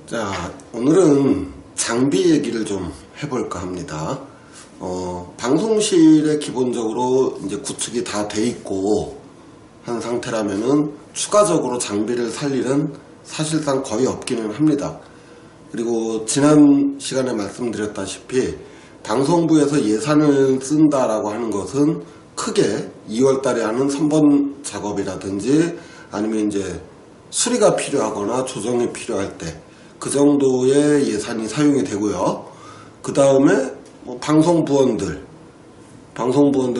자, 오늘은 장비 얘기를 좀 해볼까 합니다. 방송실에 기본적으로 이제 구축이 다 돼 있고 한 상태라면은 추가적으로 장비를 살 일은 사실상 거의 없기는 합니다. 그리고 지난 시간에 말씀드렸다시피 방송부에서 예산을 쓴다라고 하는 것은 크게 2월 달에 하는 선번 작업이라든지 아니면 이제 수리가 필요하거나 조정이 필요할 때 그 정도의 예산이 사용이 되고요. 그 다음에 뭐 방송부원들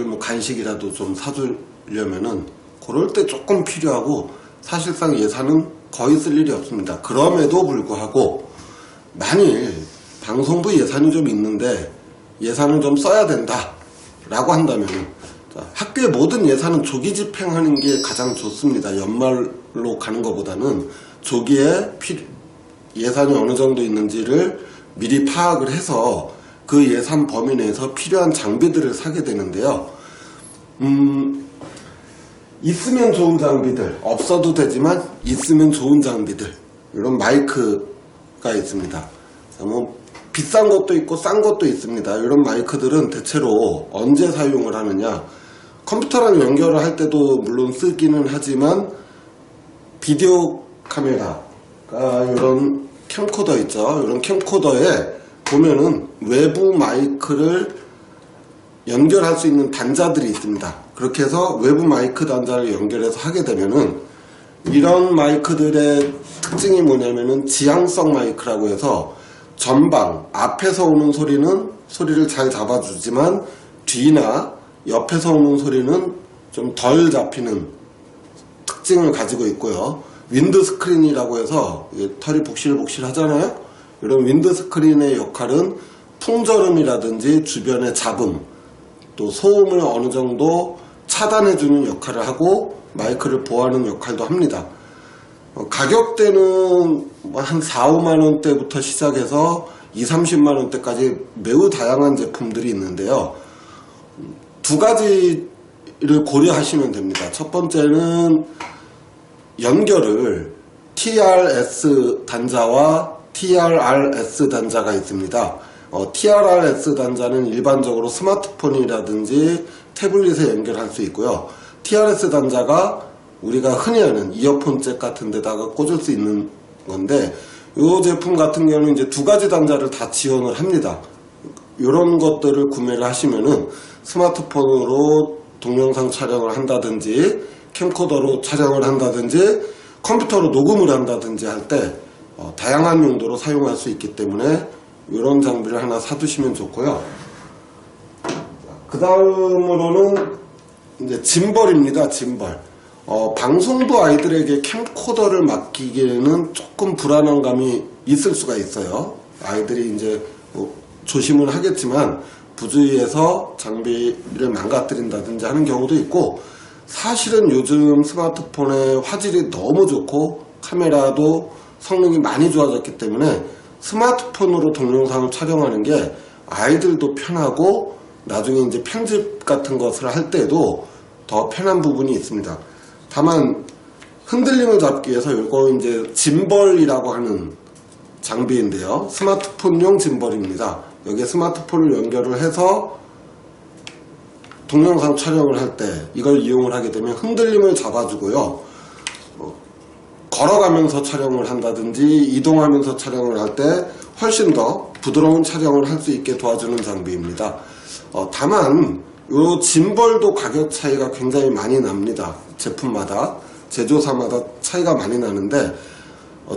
뭐 간식이라도 좀 사주려면은 그럴 때 조금 필요하고 사실상 예산은 거의 쓸 일이 없습니다. 그럼에도 불구하고 만일 방송부 예산이 좀 있는데 예산을 좀 써야 된다 라고 한다면 학교의 모든 예산은 조기 집행하는 게 가장 좋습니다. 연말로 가는 것보다는 조기에 예산이 어느 정도 있는지를 미리 파악을 해서 그 예산 범위 내에서 필요한 장비들을 사게 되는데요. 있으면 좋은 장비들, 없어도 되지만 있으면 좋은 장비들, 이런 마이크가 있습니다. 뭐 비싼 것도 있고 싼 것도 있습니다. 이런 마이크들은 대체로 언제 사용을 하느냐, 컴퓨터랑 연결을 할 때도 물론 쓰기는 하지만 비디오 카메라가 이런 캠코더 있죠. 이런 캠코더에 보면은 외부 마이크를 연결할 수 있는 단자들이 있습니다. 그렇게 해서 외부 마이크 단자를 연결해서 하게 되면은 이런 마이크들의 특징이 뭐냐면은 지향성 마이크라고 해서 전방 앞에서 오는 소리를 잘 잡아주지만 뒤나 옆에서 오는 소리는 좀 덜 잡히는 특징을 가지고 있고요. 윈드 스크린이라고 해서 털이 복실복실 하잖아요. 이런 윈드 스크린의 역할은 풍절음이라든지 주변의 잡음, 또 소음을 어느 정도 차단해주는 역할을 하고 마이크를 보호하는 역할도 합니다. 가격대는 한 4, 5만원대부터 시작해서 2, 30만원대까지 매우 다양한 제품들이 있는데요. 두 가지를 고려하시면 됩니다. 첫 번째는 연결을 TRS 단자와 TRRS 단자가 있습니다. TRRS 단자는 일반적으로 스마트폰이라든지 태블릿에 연결할 수 있고요. TRS 단자가 우리가 흔히 하는 이어폰 잭 같은 데다가 꽂을 수 있는 건데, 이 제품 같은 경우는 이제 두 가지 단자를 다 지원을 합니다. 이런 것들을 구매를 하시면은 스마트폰으로 동영상 촬영을 한다든지 캠코더로 촬영을 한다든지 컴퓨터로 녹음을 한다든지 할 때 다양한 용도로 사용할 수 있기 때문에 이런 장비를 하나 사두시면 좋고요. 그 다음으로는 이제 짐벌입니다. 짐벌. 방송부 아이들에게 캠코더를 맡기기에는 조금 불안한 감이 있을 수가 있어요. 아이들이 이제 뭐 조심을 하겠지만 부주의해서 장비를 망가뜨린다든지 하는 경우도 있고, 사실은 요즘 스마트폰의 화질이 너무 좋고 카메라도 성능이 많이 좋아졌기 때문에 스마트폰으로 동영상을 촬영하는 게 아이들도 편하고 나중에 이제 편집 같은 것을 할 때도 더 편한 부분이 있습니다. 다만 흔들림을 잡기 위해서 이거 이제 짐벌이라고 하는 장비인데요. 스마트폰용 짐벌입니다. 여기에 스마트폰을 연결을 해서 동영상 촬영을 할 때 이걸 이용을 하게 되면 흔들림을 잡아주고요. 걸어가면서 촬영을 한다든지 이동하면서 촬영을 할 때 훨씬 더 부드러운 촬영을 할 수 있게 도와주는 장비입니다. 다만 이 짐벌도 가격 차이가 굉장히 많이 납니다. 제품마다 제조사마다 차이가 많이 나는데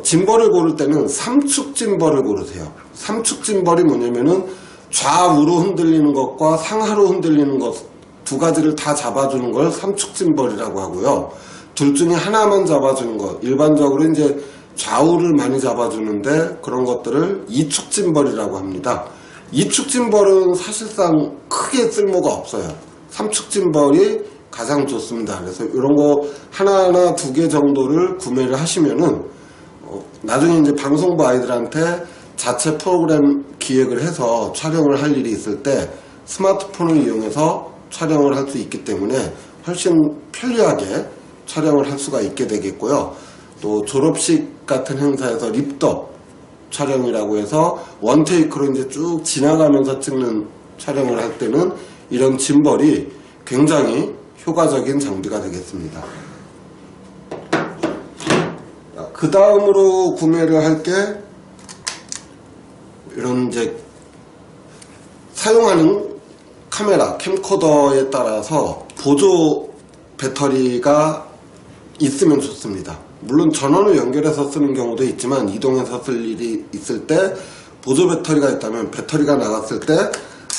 짐벌을 고를 때는 삼축 짐벌을 고르세요. 삼축 짐벌이 뭐냐면은 좌우로 흔들리는 것과 상하로 흔들리는 것 두 가지를 다 잡아주는 걸 삼축 짐벌이라고 하고요. 둘 중에 하나만 잡아주는 것, 일반적으로 이제 좌우를 많이 잡아주는데 그런 것들을 이축 짐벌이라고 합니다. 이축 짐벌은 사실상 크게 쓸모가 없어요. 삼축 짐벌이 가장 좋습니다. 그래서 이런 거 하나하나 두 개 정도를 구매를 하시면은 나중에 이제 방송부 아이들한테 자체 프로그램 기획을 해서 촬영을 할 일이 있을 때 스마트폰을 이용해서 촬영을 할 수 있기 때문에 훨씬 편리하게 촬영을 할 수가 있게 되겠고요. 또 졸업식 같은 행사에서 립덕 촬영이라고 해서 원테이크로 이제 쭉 지나가면서 찍는 촬영을 할 때는 이런 짐벌이 굉장히 효과적인 장비가 되겠습니다. 그 다음으로 구매를 할 게 이런 이제 사용하는 카메라, 캠코더에 따라서 보조 배터리가 있으면 좋습니다. 물론 전원을 연결해서 쓰는 경우도 있지만 이동해서 쓸 일이 있을 때 보조 배터리가 있다면 배터리가 나갔을 때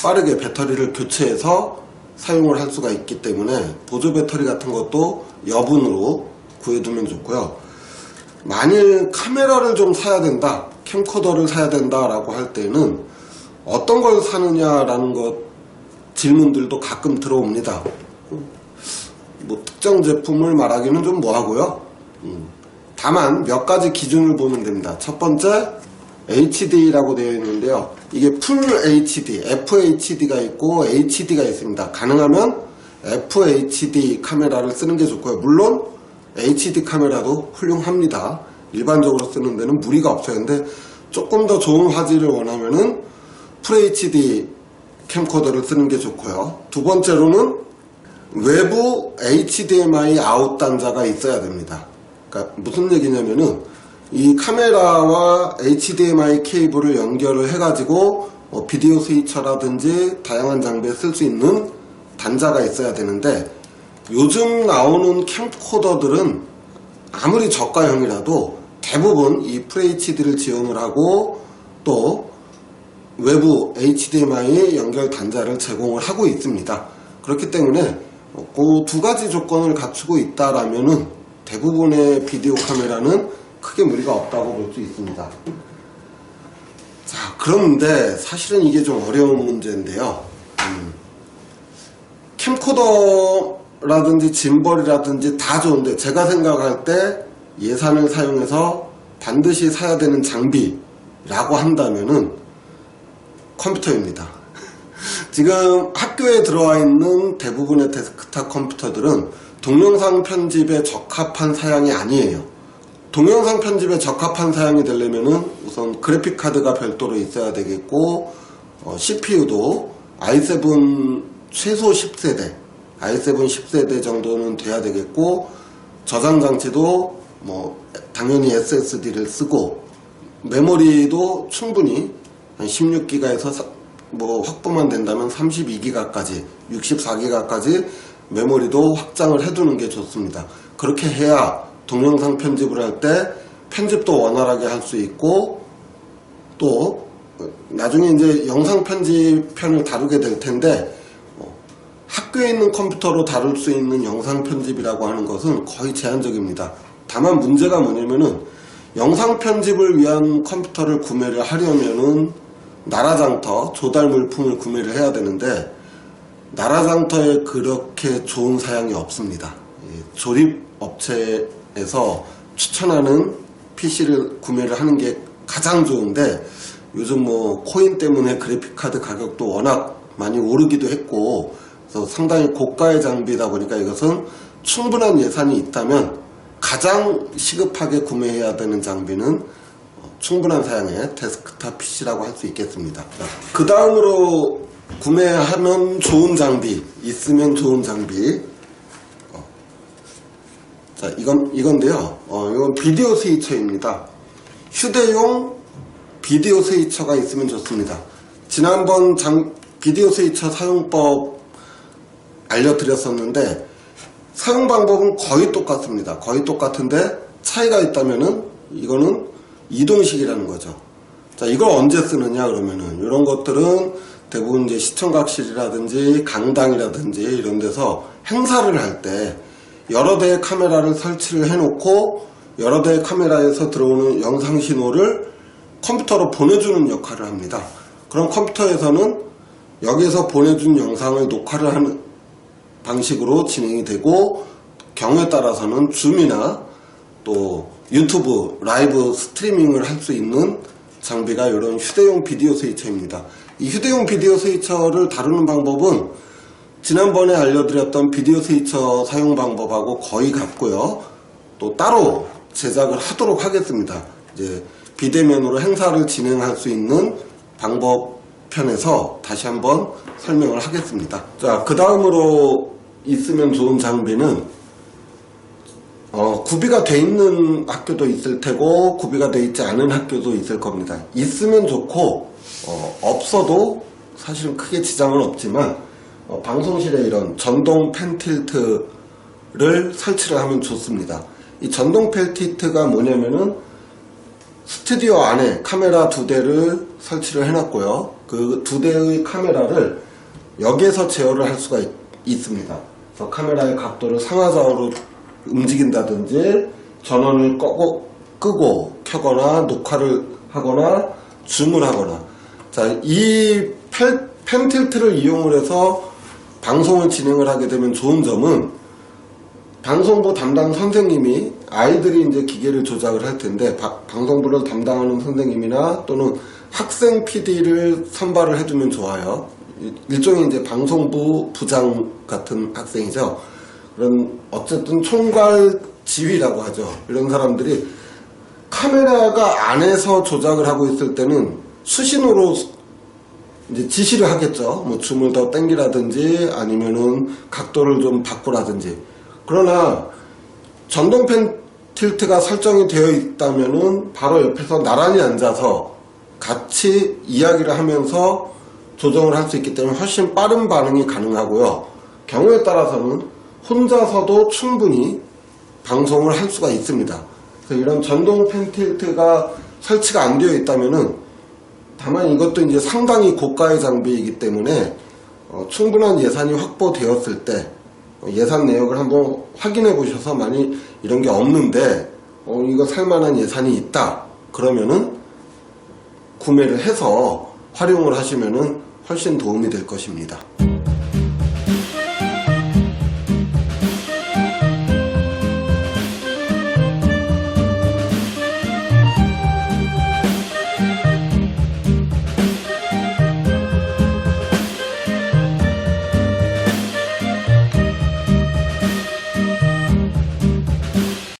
빠르게 배터리를 교체해서 사용을 할 수가 있기 때문에 보조 배터리 같은 것도 여분으로 구해두면 좋고요. 만일 카메라를 좀 사야 된다, 캠코더를 사야 된다 라고 할 때는 어떤 걸 사느냐라는 것 질문들도 가끔 들어옵니다. 뭐 특정 제품을 말하기는 좀 뭐하고요. 다만 몇 가지 기준을 보면 됩니다. 첫 번째 HD라고 되어 있는데요. 이게 풀 HD, FHD가 있고 HD가 있습니다. 가능하면 FHD 카메라를 쓰는 게 좋고요. 물론 HD 카메라도 훌륭합니다. 일반적으로 쓰는 데는 무리가 없어요. 근데 조금 더 좋은 화질을 원하면은 FHD 캠코더를 쓰는 게 좋고요. 두 번째로는 외부 HDMI 아웃 단자가 있어야 됩니다. 그러니까 무슨 얘기냐면은 이 카메라와 HDMI 케이블을 연결을 해가지고 비디오 스위처라든지 다양한 장비에 쓸 수 있는 단자가 있어야 되는데, 요즘 나오는 캠코더들은 아무리 저가형이라도 대부분 이 FHD를 지원을 하고 또 외부 HDMI 연결 단자를 제공을 하고 있습니다. 그렇기 때문에 그 두 가지 조건을 갖추고 있다라면은 대부분의 비디오 카메라는 크게 무리가 없다고 볼 수 있습니다. 자, 그런데 사실은 이게 좀 어려운 문제인데요. 캠코더라든지 짐벌이라든지 다 좋은데 제가 생각할 때 예산을 사용해서 반드시 사야 되는 장비라고 한다면은 컴퓨터입니다. 지금 학교에 들어와 있는 대부분의 데스크탑 컴퓨터들은 동영상 편집에 적합한 사양이 아니에요. 동영상 편집에 적합한 사양이 되려면은 우선 그래픽 카드가 별도로 있어야 되겠고, CPU도 i7 최소 10세대, i7 10세대 정도는 돼야 되겠고, 저장 장치도 뭐 당연히 SSD를 쓰고, 메모리도 충분히 한 16기가에서 뭐 확보만 된다면 32기가까지, 64기가까지 메모리도 확장을 해두는 게 좋습니다. 그렇게 해야 동영상 편집을 할 때 편집도 원활하게 할 수 있고, 또 나중에 이제 영상 편집편을 다루게 될 텐데, 학교에 있는 컴퓨터로 다룰 수 있는 영상 편집이라고 하는 것은 거의 제한적입니다. 다만 문제가 뭐냐면은 영상 편집을 위한 컴퓨터를 구매를 하려면은 나라장터, 조달 물품을 구매를 해야 되는데, 나라장터에 그렇게 좋은 사양이 없습니다. 조립 업체에서 추천하는 PC를 구매를 하는 게 가장 좋은데, 요즘 뭐 코인 때문에 그래픽카드 가격도 워낙 많이 오르기도 했고, 그래서 상당히 고가의 장비다 보니까 이것은 충분한 예산이 있다면 가장 시급하게 구매해야 되는 장비는 충분한 사양의 데스크탑 PC라고 할 수 있겠습니다. 그 다음으로 구매하면 좋은 장비, 있으면 좋은 장비. 자, 이건데요. 이건 비디오 스위처입니다. 휴대용 비디오 스위처가 있으면 좋습니다. 지난번 비디오 스위처 사용법 알려드렸었는데, 사용 방법은 거의 똑같습니다. 거의 똑같은데 차이가 있다면은 이거는 이동식이라는 거죠. 자, 이걸 언제 쓰느냐 그러면은 이런 것들은 대부분 이제 시청각실이라든지 강당이라든지 이런 데서 행사를 할 때 여러 대의 카메라를 설치를 해놓고 여러 대의 카메라에서 들어오는 영상 신호를 컴퓨터로 보내주는 역할을 합니다. 그럼 컴퓨터에서는 여기에서 보내준 영상을 녹화를 하는 방식으로 진행이 되고, 경우에 따라서는 줌이나 또 유튜브 라이브 스트리밍을 할 수 있는 장비가 이런 휴대용 비디오 스위처입니다. 이 휴대용 비디오 스위처를 다루는 방법은 지난번에 알려드렸던 비디오 스위처 사용 방법하고 거의 같고요. 또 따로 제작을 하도록 하겠습니다. 이제 비대면으로 행사를 진행할 수 있는 방법 편에서 다시 한번 설명을 하겠습니다. 자, 그 다음으로 있으면 좋은 장비는 구비가 돼 있는 학교도 있을 테고 구비가 돼 있지 않은 학교도 있을 겁니다. 있으면 좋고 없어도 사실은 크게 지장은 없지만 방송실에 이런 전동 펜틸트를 설치를 하면 좋습니다. 이 전동 펜틸트가 뭐냐면은 스튜디오 안에 카메라 2대를 설치를 해놨고요. 그 2대의 카메라를 여기에서 제어를 할 수가 있습니다. 그래서 카메라의 각도를 상하좌우로 움직인다든지 전원을 끄고 켜거나 녹화를 하거나 줌을 하거나. 자, 이 펜틸트를 이용을 해서 방송을 진행을 하게 되면 좋은 점은 방송부 담당 선생님이 아이들이 이제 기계를 조작을 할 텐데 방송부를 담당하는 선생님이나 또는 학생 PD를 선발을 해두면 좋아요. 일종의 이제 방송부 부장 같은 학생이죠. 그런 어쨌든 총괄 지휘라고 하죠. 이런 사람들이 카메라가 안에서 조작을 하고 있을 때는 수신호로 이제 지시를 하겠죠. 뭐 줌을 더 당기라든지 아니면은 각도를 좀 바꾸라든지. 그러나 전동 펜틸트가 설정이 되어 있다면은 바로 옆에서 나란히 앉아서 같이 이야기를 하면서 조정을 할 수 있기 때문에 훨씬 빠른 반응이 가능하고요. 경우에 따라서는 혼자서도 충분히 방송을 할 수가 있습니다. 그래서 이런 전동 펜틸트가 설치가 안 되어 있다면은 다만 이것도 이제 상당히 고가의 장비이기 때문에 충분한 예산이 확보되었을 때 예산 내역을 한번 확인해 보셔서 만약 이런 게 없는데 이거 살만한 예산이 있다 그러면은 구매를 해서 활용을 하시면은 훨씬 도움이 될 것입니다.